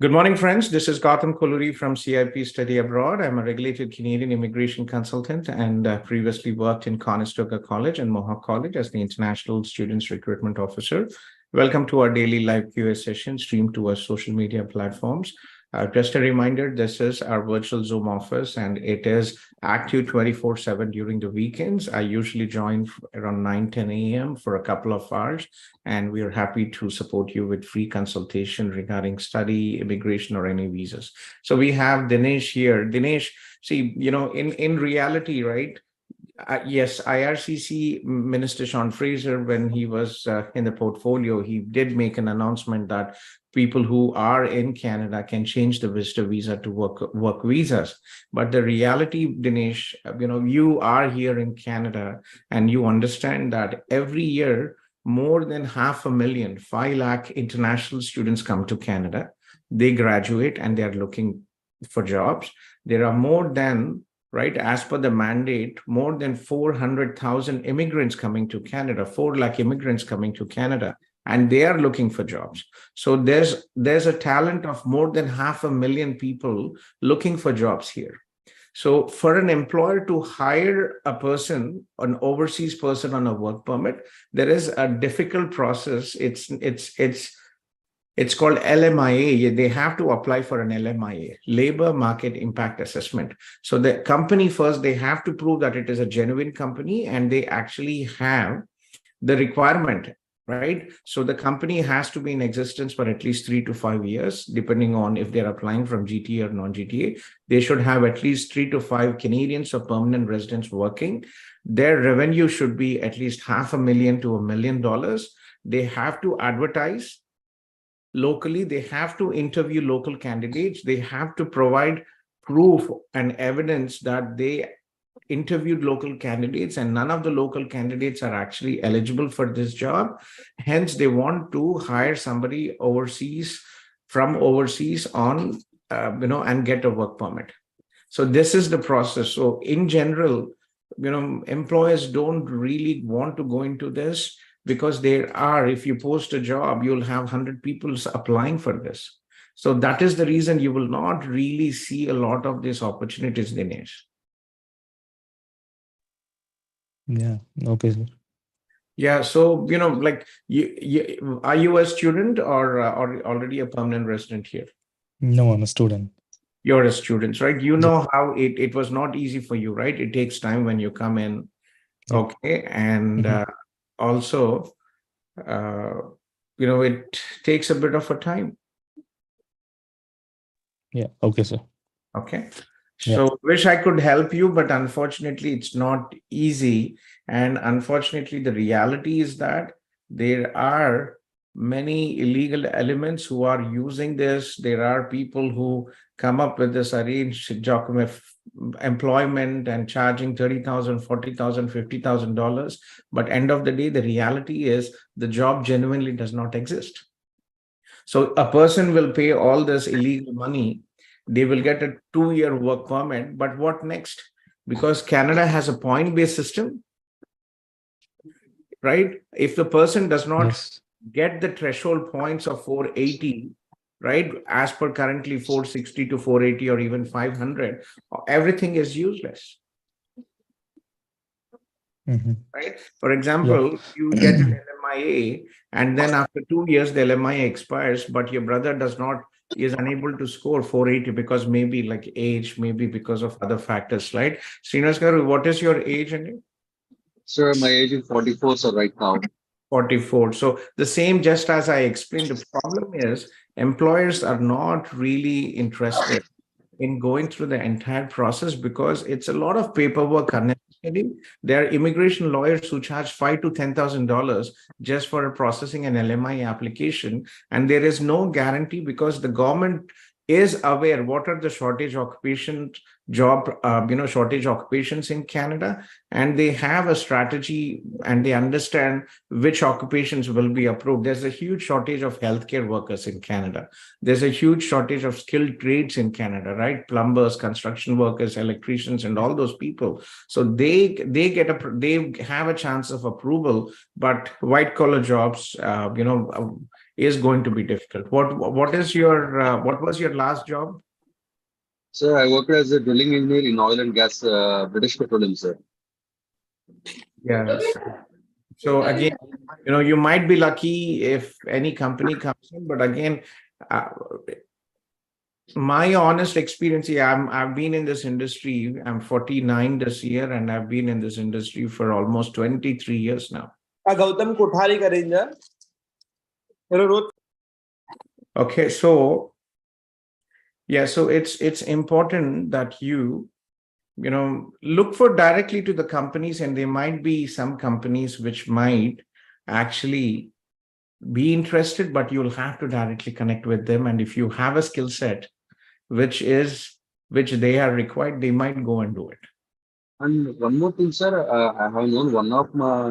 Good morning, friends. This is Gautham Kolluri from CIP Study Abroad. I'm a regulated Canadian immigration consultant and previously worked in Conestoga College and Mohawk College as the International Students Recruitment Officer. Welcome to our daily live QA session streamed to our social media platforms. Just a reminder, this is our virtual Zoom office and it is active 24/7 during the weekends. I usually join around 9-10 a.m. for a couple of hours, and we are happy to support you with free consultation regarding study, immigration, or any visas. So we have Dinesh here. Dinesh, see, in reality, right? Yes, IRCC Minister Sean Fraser, when he was in the portfolio, he did make an announcement that people who are in Canada can change the visitor visa to work visas. But the reality, Dinesh, you are here in Canada and you understand that every year, more than 500,000, 5 lakh international students come to Canada. They graduate and they are looking for jobs. There are more than, right, as per the mandate, more than 400,000 immigrants coming to Canada, 4 lakh immigrants coming to Canada, and they are looking for jobs. So there's a talent of more than 500,000 people looking for jobs here. So for an employer to hire a person, an overseas person on a work permit, there is a difficult process. It's called LMIA. They have to apply for an LMIA, Labor Market Impact Assessment. So the company first, they have to prove that it is a genuine company and they actually have the requirement, right? So the company has to be in existence for at least 3 to 5 years, depending on if they're applying from GTA or non-GTA. They should have at least 3 to 5 Canadians or permanent residents working. Their revenue should be at least $500,000 to $1 million. They have to advertise locally, they have to interview local candidates, they have to provide proof and evidence that they interviewed local candidates and none of the local candidates are actually eligible for this job. Hence, they want to hire somebody from overseas on, and get a work permit. So this is the process. So in general, employers don't really want to go into this, because if you post a job, you'll have 100 people applying for this. So that is the reason you will not really see a lot of these opportunities, Dinesh. Yeah, okay, sir. Yeah, so, are you a student or already a permanent resident here? No, I'm a student. You're a student, right? You know how it was not easy for you, right? It takes time when you come in. Yeah. Okay. And also, it takes a bit of a time. Yeah, okay, sir. Okay. Yeah. So wish I could help you, but unfortunately it's not easy. And unfortunately, the reality is that there are many illegal elements who are using this. There are people who come up with this arranged document employment and charging $30,000, $40,000, $50,000. But end of the day, the reality is the job genuinely does not exist. So a person will pay all this illegal money. They will get a 2-year work permit, but what next? Because Canada has a point-based system, right? If the person does not get the threshold points of 480, right, as per currently 460 to 480 or even 500, everything is useless. Right? For example, you get an LMIA and then after 2 years, the LMIA expires, but your brother is unable to score 480 because maybe like age, maybe because of other factors, right? Srinivas garu, what is your age? Sir, my age is 44, so right now. 44. So the same, just as I explained, the problem is employers are not really interested in going through the entire process because it's a lot of paperwork unnecessary. There are immigration lawyers who charge $5,000 to $10,000 just for processing an LMI application, and there is no guarantee because the government is aware what are the shortage occupations in Canada, and they have a strategy and they understand which occupations will be approved. There's a huge shortage of healthcare workers in Canada. There's a huge shortage of skilled trades in Canada, right? Plumbers, construction workers, electricians, and all those people. So they have a chance of approval, but white collar jobs, is going to be difficult. What is your what was your last job? Sir, I worked as a drilling engineer in oil and gas, British Petroleum, sir. Yes. So again, you might be lucky if any company comes in, but again, my honest experience, I've been in this industry. I'm 49 this year, and I've been in this industry for almost 23 years now. Gautham Kothari ka ranger. Okay, so yeah, so it's important that you look for directly to the companies, and there might be some companies which might actually be interested, but you'll have to directly connect with them. And if you have a skill set which they are required, they might go and do it. And one more thing, sir, I have known one of my,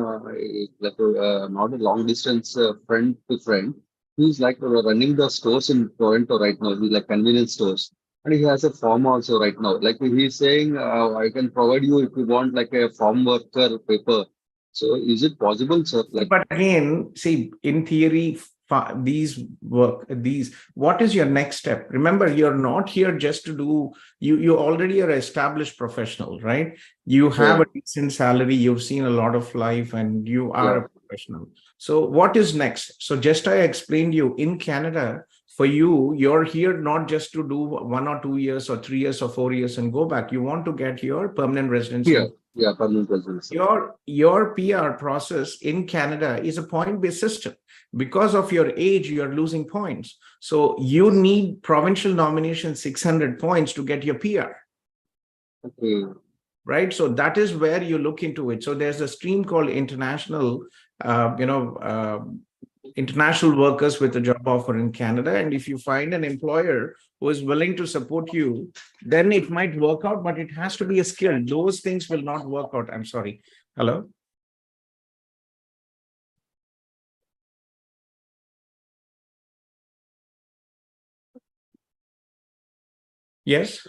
not a long distance friend to friend, who's like running the stores in Toronto right now. He's like convenience stores. And he has a farm also right now. Like he's saying, I can provide you if you want like a farm worker paper. So is it possible, sir? But again, see, in theory, what is your next step? Remember, you're not here just to do, you already are an established professional, right? You have a decent salary, you've seen a lot of life, and you are a professional. So what is next? So just I explained you, in Canada, for you, you're here not just to do 1 or 2 years or 3 years or 4 years and go back. You want to get your permanent residency. Yeah, permanent residency. Your PR process in Canada is a point-based system. Because of your age, you're losing points. So you need provincial nomination 600 points to get your PR. Okay. Right? So that is where you look into it. So there's a stream called international, international workers with a job offer in Canada. And if you find an employer who is willing to support you, then it might work out, but it has to be a skill. Those things will not work out. I'm sorry. Hello? Yes?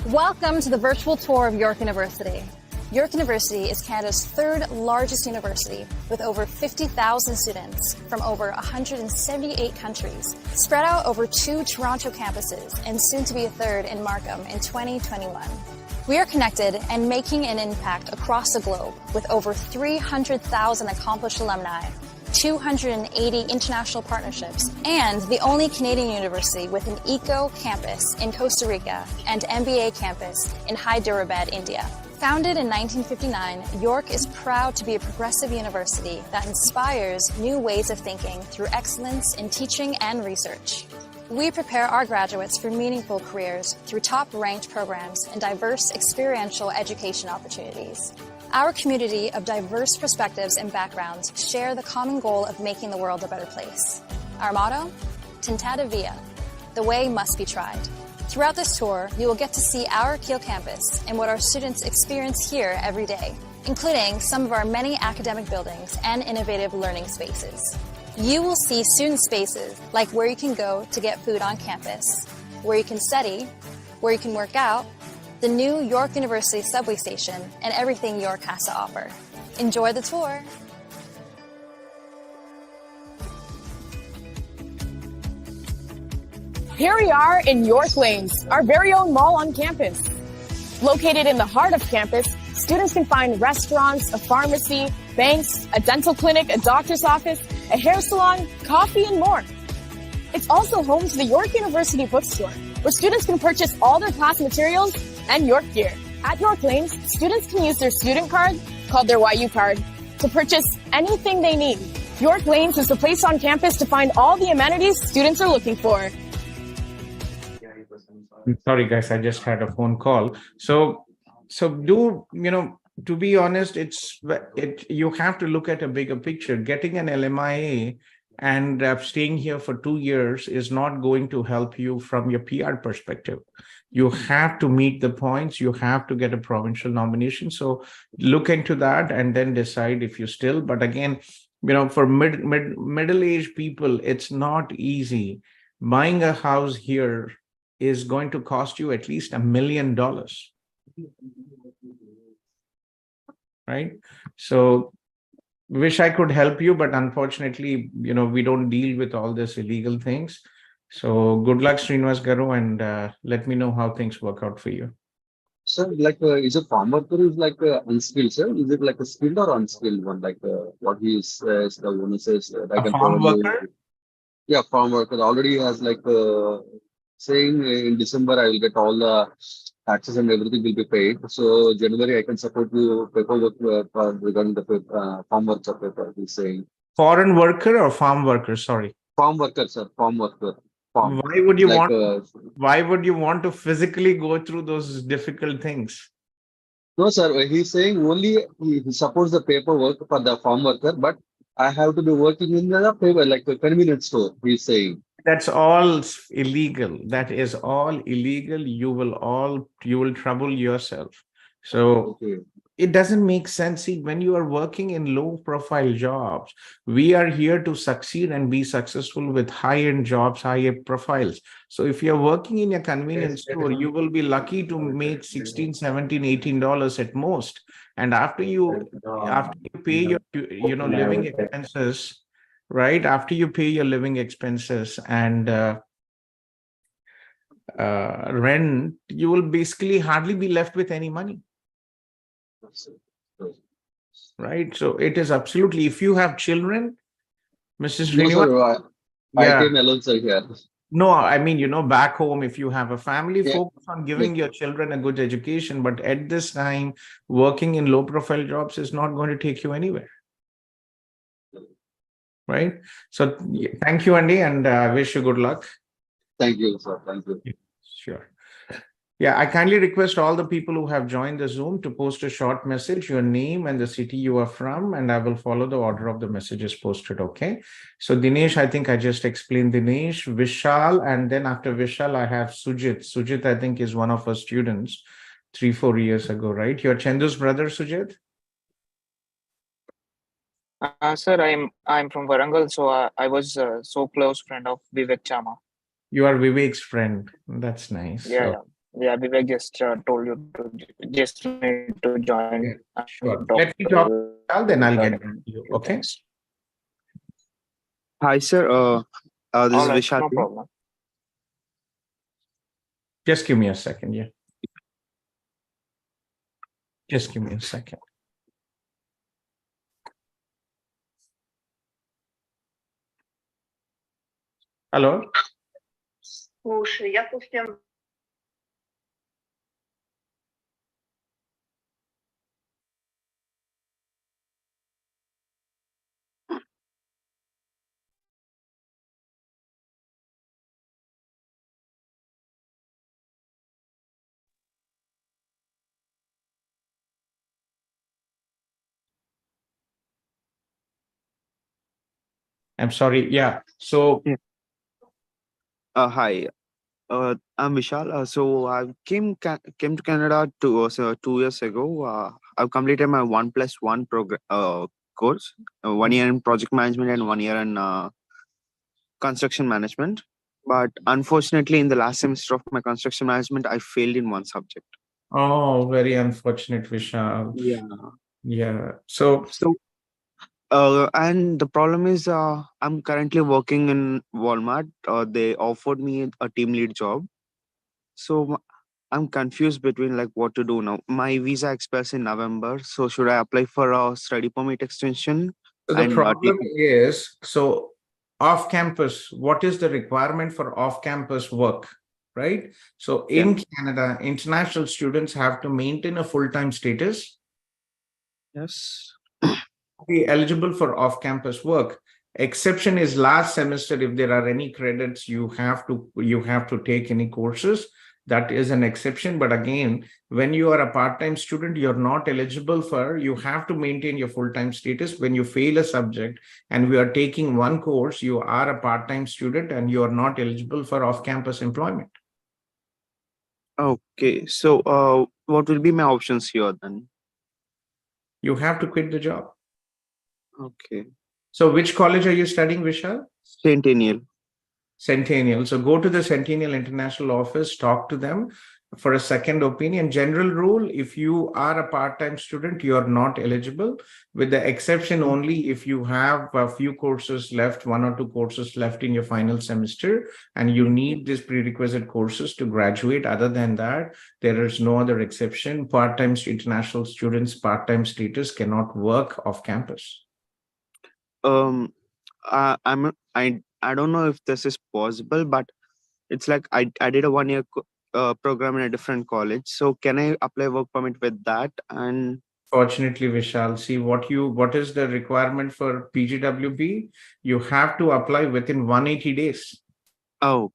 Welcome to the virtual tour of York University. York University is Canada's third largest university with over 50,000 students from over 178 countries, spread out over 2 Toronto campuses and soon to be a third in Markham in 2021. We are connected and making an impact across the globe with over 300,000 accomplished alumni, 280 international partnerships, and the only Canadian university with an eco campus in Costa Rica and MBA campus in Hyderabad, India. Founded in 1959, York is proud to be a progressive university that inspires new ways of thinking through excellence in teaching and research. We prepare our graduates for meaningful careers through top-ranked programs and diverse experiential education opportunities. Our community of diverse perspectives and backgrounds share the common goal of making the world a better place. Our motto? Tentata via. The way must be tried. Throughout this tour, you will get to see our Kiel campus and what our students experience here every day, including some of our many academic buildings and innovative learning spaces. You will see student spaces like where you can go to get food on campus, where you can study, where you can work out, the new York University subway station, and everything York has to offer. Enjoy the tour. Here we are in York Lanes, our very own mall on campus. Located in the heart of campus, students can find restaurants, a pharmacy, banks, a dental clinic, a doctor's office, a hair salon, coffee, and more. It's also home to the York University bookstore, where students can purchase all their class materials and York gear. At York Lanes, students can use their student card, called their YU card, to purchase anything they need. York Lanes is the place on campus to find all the amenities students are looking for. Sorry, guys, I just had a phone call. So to be honest, you have to look at a bigger picture. Getting an LMIA and staying here for 2 years is not going to help you from your PR perspective. You have to meet the points. You have to get a provincial nomination. So look into that and then decide if you still. But again, for middle-aged people, it's not easy. Buying a house here is going to cost you at least $1 million. Right? So wish I could help you, but unfortunately, we don't deal with all this illegal things. So good luck, Srinivas Garu, and let me know how things work out for you. Sir, is a farm worker is unskilled, sir? Is it like a skilled or unskilled one? What he says, the owner says that I A can farm provide worker? you. Yeah, farm worker already has saying in December I will get all the taxes and everything will be paid. So January I can support you paperwork regarding the farm worker paper. He's saying Foreign worker or farm worker? Sorry. farm worker, sir. Farm worker. Farm. Why would you Like, want to physically go through those difficult things? No, sir. He's saying only he supports the paperwork for the farm worker, but I have to be working in the paper like a convenience store. He's saying. That's all illegal. That is all illegal. You will trouble yourself. So Okay. it doesn't make sense. See, when you are working in low profile jobs, we are here to succeed and be successful with high-end jobs, high profiles. So if you're working in a convenience store, you will be lucky to make $16, $17, $18 at most. And after you pay your living expenses, right? After you pay your living expenses and rent, you will basically hardly be left with any money. Right. So it is absolutely, if you have children, Mrs. No, Srinivas, sir. I came alone, sir, here. No, I mean, back home, if you have a family, Yeah. focus on giving your children a good education. But at this time, working in low profile jobs is not going to take you anywhere. Right. So thank you, Andy, and I wish you good luck. Thank you, sir. Thank you. Sure. Yeah, I kindly request all the people who have joined the Zoom to post a short message, your name and the city you are from, and I will follow the order of the messages posted. Okay. So Dinesh, I think I just explained Dinesh, Vishal, and then after Vishal, I have Sujit. Sujit, I think, is one of our students 3-4 years ago, right? You're Chandu's brother, Sujit? Sir, I'm from Varangal, so I was so close friend of Vivek Chama. You are Vivek's friend. That's nice. Yeah, yeah. Vivek just told you to just need to join. Sure. Let me talk to Vishal, then I'll get back to you. Okay. Hi, sir. This is Vishal. No problem. Just give me a second. Yeah. Just give me a second. Hello. Слушай, я совсем... I'm sorry. Yeah. So. Hi. I'm Vishal. So I came to Canada 2 years ago. I've completed my 1+1 program course, 1 year in project management and 1 year in construction management. But unfortunately, in the last semester of my construction management, I failed in one subject. Oh, very unfortunate, Vishal. Yeah. Yeah. So. And the problem is, I'm currently working in Walmart. They offered me a team lead job. So I'm confused between what to do now. My visa expires in November. So should I apply for a study permit extension? So the problem is, so off campus, what is the requirement for off campus work, right? So in Canada, international students have to maintain a full-time status. Yes. be eligible for off-campus work. Exception is last semester, if there are any credits you have to take any courses, that is an exception. But again, when you are a part-time student, you're not eligible for, you have to maintain your full-time status. When you fail a subject and we are taking one course, you are a part-time student and you are not eligible for off-campus employment. Okay, so what will be my options here then? You have to quit the job. Okay. So which college are you studying, Vishal? Centennial. Centennial. So go to the Centennial International office, talk to them for a second opinion. General rule, if you are a part-time student, you are not eligible, with the exception only if you have a few courses left, 1 or 2 courses left in your final semester, and you need these prerequisite courses to graduate. Other than that, there is no other exception. Part-time international students, part-time status cannot work off campus. I don't know if this is possible, but it's like I did a 1-year program in a different college. So can I apply work permit with that? And fortunately, Vishal, see what is the requirement for PGWB? You have to apply within 180 days. Oh,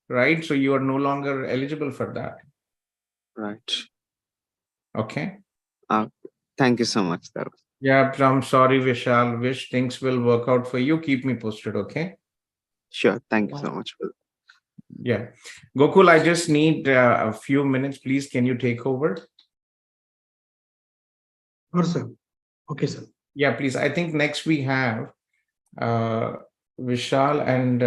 right. So you are no longer eligible for that. Right. Okay. Thank you so much. Yeah, I'm sorry, Vishal. Wish things will work out for you. Keep me posted, okay? Sure. Thank you so much. Yeah. Gokul, I just need a few minutes. Please, can you take over? Sure, sir. Okay, sir. Yeah, please. I think next we have Vishal, and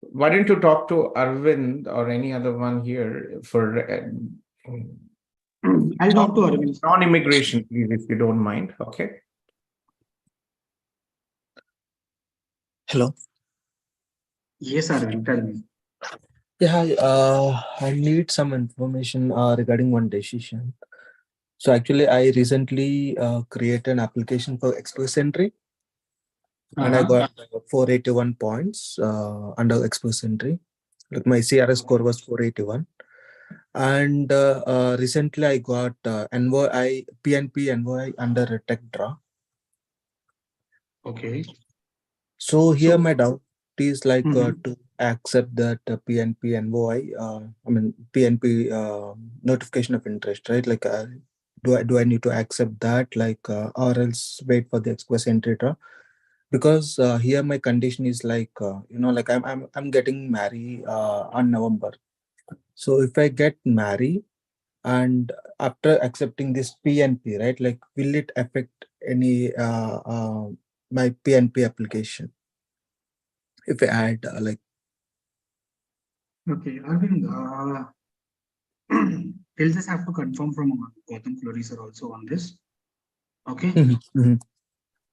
why don't you talk to Arvind or any other one here for... I'll talk to Arvind. Non-immigration, please, if you don't mind. Okay. Hello. Yes, Arvind, tell me. Yeah, hi. I need some information regarding one decision. So actually, I recently created an application for express entry, and I got 481 points under express entry. Like my CRS score was 481. And recently I got PNP envoy under tech draw. Okay. So here my doubt is like to accept that PNP envoy, PNP notification of interest, right? Like do I need to accept that, like or else wait for the express entry draw? Because here my condition is like like I'm getting married on November. So if I get married and after accepting this PNP, right, like will it affect any my PNP application if I add like? Okay, Arvind, we'll just have to confirm from Gautham Kolluri sir also on this. Okay.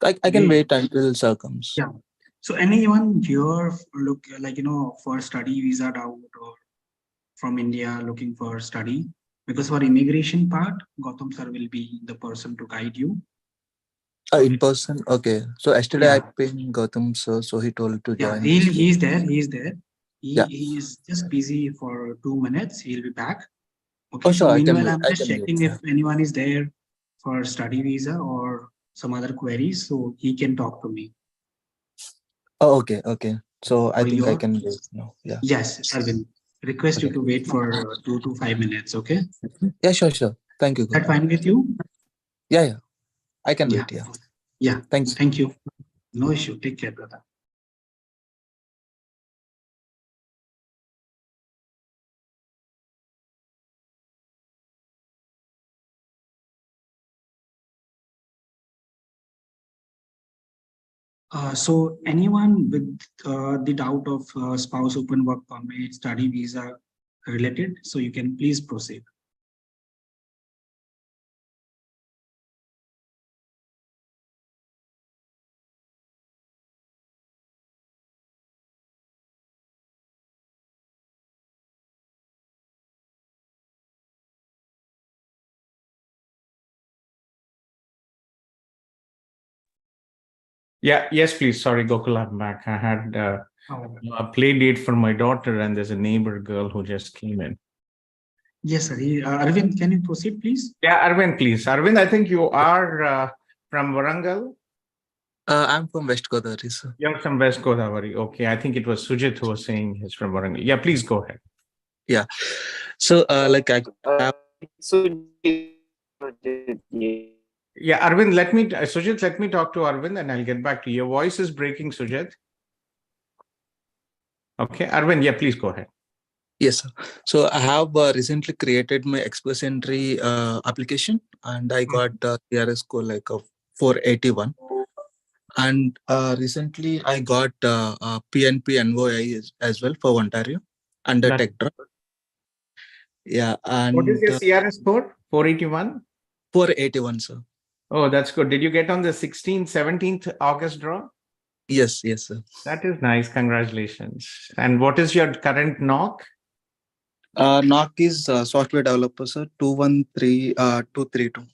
I can wait until sir comes. Yeah. So anyone here look like for study visa out or from India looking for study, because for immigration part, Gautham sir will be the person to guide you. In person, okay. So yesterday I pinged Gautham sir, so he told to join. Yeah, he's there. He is just busy for 2 minutes. He'll be back. Okay. Oh, sure. So meanwhile, I'm just checking if anyone is there for study visa or some other queries, so he can talk to me. Oh, okay. So I think I can wait now. Yeah. Yes, Arvind. Request you to wait for 2 to 5 minutes, okay? Yeah, sure. Thank you. Is that fine with you? Yeah. I can wait, Yeah. Thanks. Thank you. No issue. Take care, brother. So anyone with the doubt of spouse open work permit, study visa related, so you can please proceed. Yeah, yes, please. Sorry, Gokul, I'm back. I had a play date for my daughter, and there's a neighbor girl who just came in. Yes, sir. Arvind, can you proceed, please? Yeah, Arvind, please. Arvind, I think you are From Warangal? I'm from West Godavari, sir. You're from West Godavari. Okay, I think it was Sujit who was saying he's from Warangal. Yeah, please go ahead. Yeah. So, like, I have. Yeah, Arvind, Sujit, let me talk to Arvind and I'll get back to you. Your voice is breaking, Sujit. Okay, Arvind, yeah, please go ahead. Yes, sir. So I have recently created my Express Entry application, and I got CRS score like a 481. And recently I got PNP NOI as well for Ontario under TechDraw. Yeah, and what is your CRS code? 481? 481, sir. Oh, that's good. Did you get on the 16th, 17th August draw? Yes, sir. That is nice. Congratulations. And what is your current knock? Knock is software developer, sir, 213232.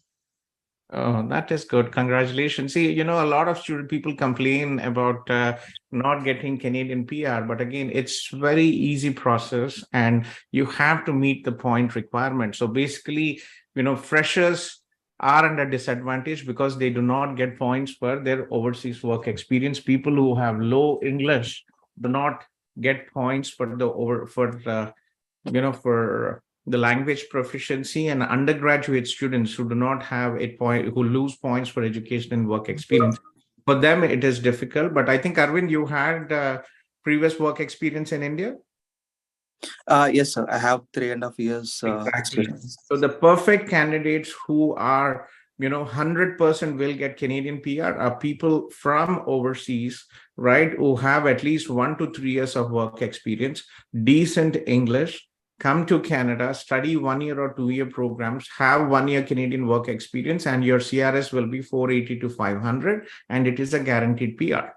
Oh, that is good. Congratulations. See, a lot of people complain about not getting Canadian PR, but again, it's very easy process and you have to meet the point requirement. So basically, freshers are under disadvantage because they do not get points for their overseas work experience. People who have low English do not get points for the language proficiency, and undergraduate students who do not have who lose points for education and work experience. For them, it is difficult. But I think, Arvind, you had previous work experience in India? Yes, sir. I have 3.5 years experience. So the perfect candidates who are 100% will get Canadian PR are people from overseas, right? Who have at least 1 to 3 years of work experience, decent English, come to Canada, study 1 year or 2 year programs, have 1 year Canadian work experience, and your CRS will be 480 to 500, and it is a guaranteed PR.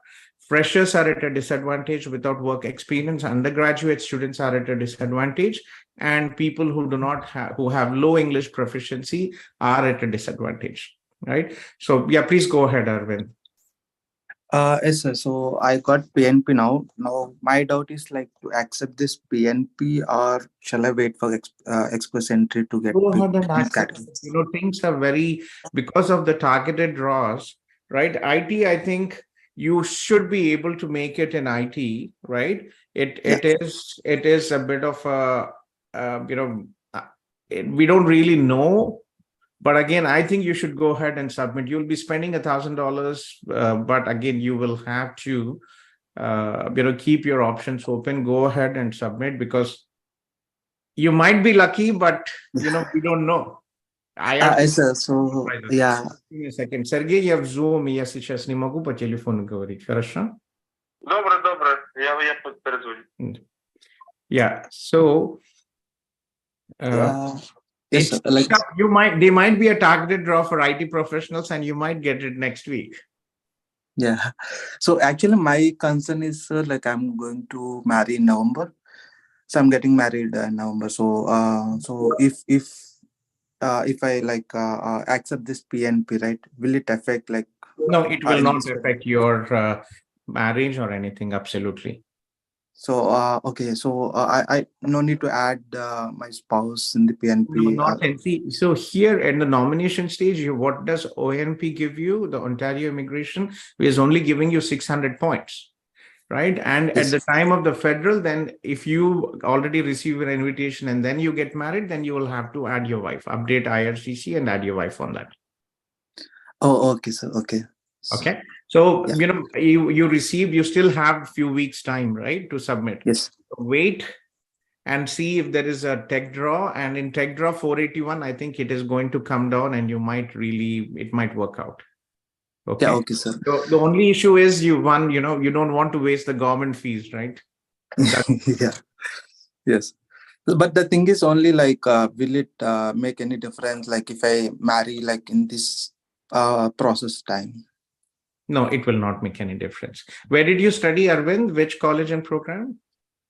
Freshers are at a disadvantage without work experience. Undergraduate students are at a disadvantage, and people who who have low English proficiency are at a disadvantage, right? So yeah, please go ahead, Arvind. Yes, sir. So I got PNP now. Now my doubt is like to accept this PNP or shall I wait for Express Entry to get? Go ahead and accept. Things are because of the targeted draws, right? IT, I think you should be able to make it in IT, right? It is a bit of a we don't really know. But again, I think you should go ahead and submit. You'll be spending $1,000, but again, you will have to, keep your options open. Go ahead and submit because you might be lucky, but we don't know. So yeah. Give me a second. Sergey, я в Zoom, я сейчас не могу по телефону говорить. Хорошо? Добре. Я перезвоню. Yeah. So. Yes, sir. Like they might be a targeted draw for IT professionals, and you might get it next week. Yeah. So actually, my concern is like I'm going to marry in November, so I'm getting married in November. So if I like accept this PNP, right, will it affect like? No, it will not affect your marriage or anything. Absolutely. So okay, so I no need to add my spouse in the PNP. No, not see. So here in the nomination stage, what does ONP give you? The Ontario Immigration is only giving you 600 points, right? And at the time of the federal, then if you already receive an invitation and then you get married, then you will have to add your wife, update IRCC and add your wife on that. Oh, okay, sir. Okay. Okay. So, you still have a few weeks time, right, to submit. Yes. Wait and see if there is a tech draw, and in tech draw 481, I think it is going to come down and it might work out. Okay. Yeah, okay, sir. So the only issue is you don't want to waste the government fees, right? Yeah. Yes. But the thing is only like, will it make any difference? Like if I marry like in this process time? No, it will not make any difference. Where did you study, Arvind? Which college and program?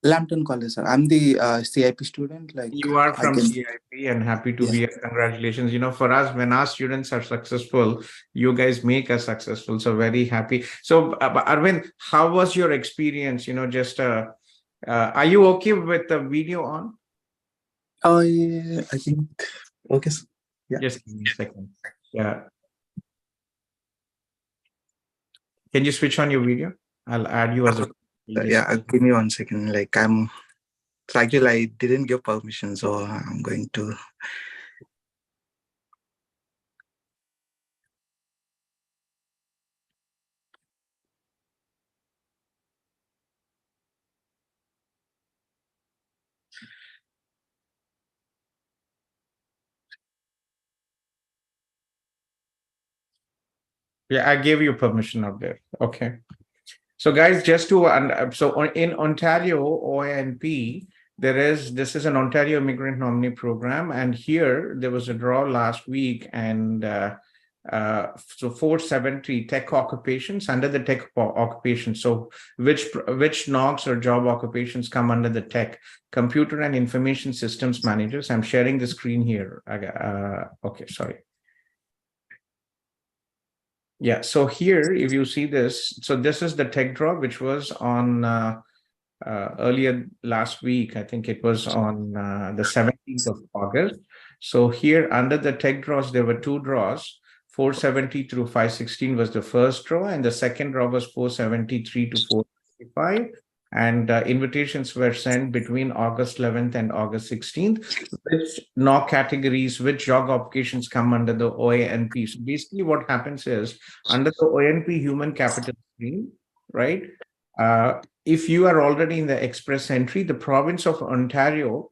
Lambton College, sir. I'm the CIP student. Like you are from CIP and happy to be here. Congratulations. For us, when our students are successful, you guys make us successful. So very happy. So Arvind, how was your experience? Are you okay with the video on? Oh, yeah, I think. Okay. Yeah. Just give me a second. Yeah. Can you switch on your video? I'll add you as a. Yeah, give me 1 second. Like so actually I didn't give permission, so I'm going to. Yeah, I gave you permission out there. Okay. So guys, just to, in Ontario, OINP, this is an Ontario Immigrant Nominee Program. And here there was a draw last week, and so 470 tech occupations under the tech occupation. So which NOGs or job occupations come under the tech? Computer and Information Systems Managers. I'm sharing the screen here. Okay, sorry. Yeah, so here, if you see this, so this is the tech draw, which was on earlier last week. I think it was on the 17th of August. So here under the tech draws, there were 2 draws. 470 through 516 was the first draw, and the second draw was 473 to 465. And invitations were sent between August 11th and August 16th. Which NOC categories, which job applications come under the OANP? So basically what happens is, under the OANP human capital stream, right? If you are already in the express entry, the province of Ontario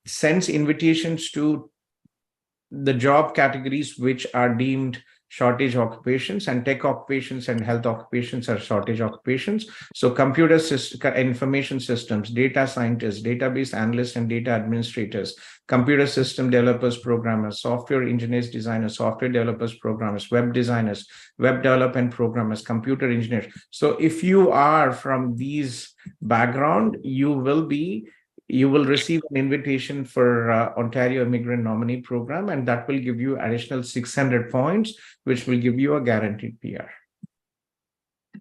sends invitations to the job categories which are deemed shortage occupations, and tech occupations and health occupations are shortage occupations. So computer information systems, data scientists, database analysts and data administrators, computer system developers, programmers, software engineers, designers, software developers, programmers, web designers, web development programmers, computer engineers. So if you are from these background, you will receive an invitation for Ontario Immigrant Nominee Program, and that will give you additional 600 points, which will give you a guaranteed PR.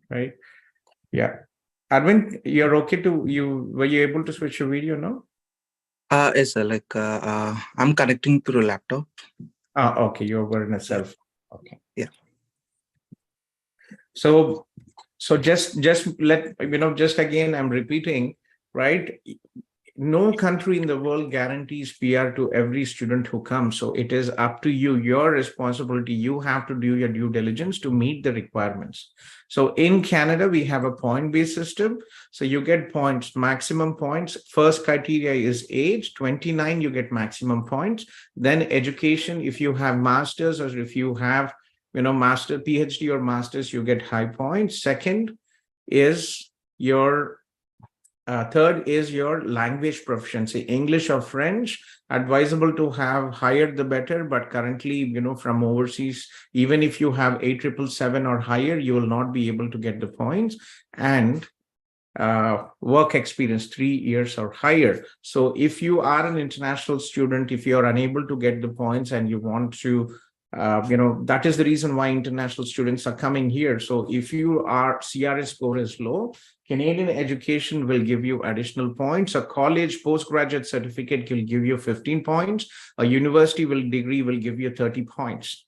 Right? Yeah. Arvind, you're okay were you able to switch your video now? Yes, sir. Like I'm connecting through laptop. Okay. You're wearing a cell phone. Okay. Yeah. So just let just again, I'm repeating, right? No country in the world guarantees PR to every student who comes. So it is up to you, your responsibility. You have to do your due diligence to meet the requirements. So in Canada, we have a point-based system. So you get points, maximum points. First criteria is age, 29, you get maximum points. Then education, if you have masters or if you have, master, PhD or masters, you get high points. Second is your third is your language proficiency, English or French. Advisable to have higher the better, but currently, from overseas, even if you have 877 or higher, you will not be able to get the points. And work experience, 3 years or higher. So if you are an international student, if you are unable to get the points and you want to that is the reason why international students are coming here. So if your CRS score is low, Canadian education will give you additional points. A college postgraduate certificate will give you 15 points. A university degree will give you 30 points.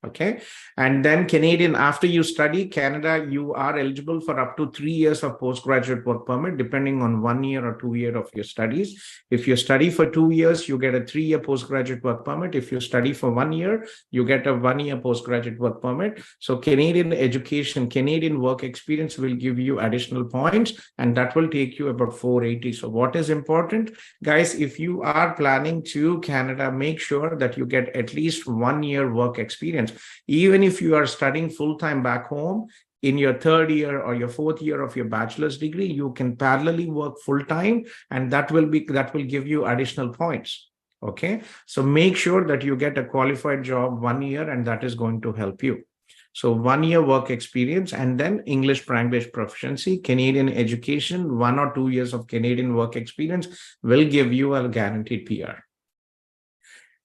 Okay. And then Canadian, after you study Canada, you are eligible for up to 3 years of postgraduate work permit, depending on 1 year or 2 years of your studies. If you study for 2 years, you get a 3-year postgraduate work permit. If you study for 1 year, you get a 1-year postgraduate work permit. So Canadian education, Canadian work experience will give you additional points, and that will take you about 480. So what is important, guys, if you are planning to Canada, make sure that you get at least 1 year work experience. Even if you are studying full-time back home, in your 3rd year or your 4th year of your bachelor's degree, you can parallelly work full-time, and that will give you additional points. Okay, so make sure that you get a qualified job 1 year, and that is going to help you. So 1 year work experience, and then English language proficiency, Canadian education, 1 or 2 years of Canadian work experience will give you a guaranteed PR.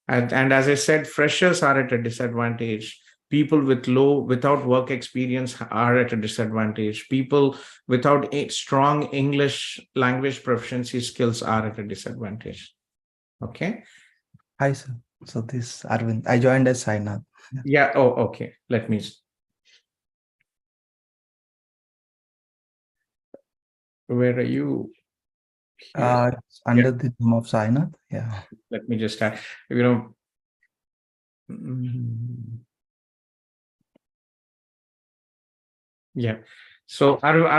And as I said, freshers are at a disadvantage. People without work experience are at a disadvantage. People without a strong English language proficiency skills are at a disadvantage. Okay. Hi, sir. So this Arvind, I joined as Sainath. Yeah. Oh, okay. Let me Where are you? It's under the name of Sainath. Yeah. Let me just start. Yeah. So Arvind,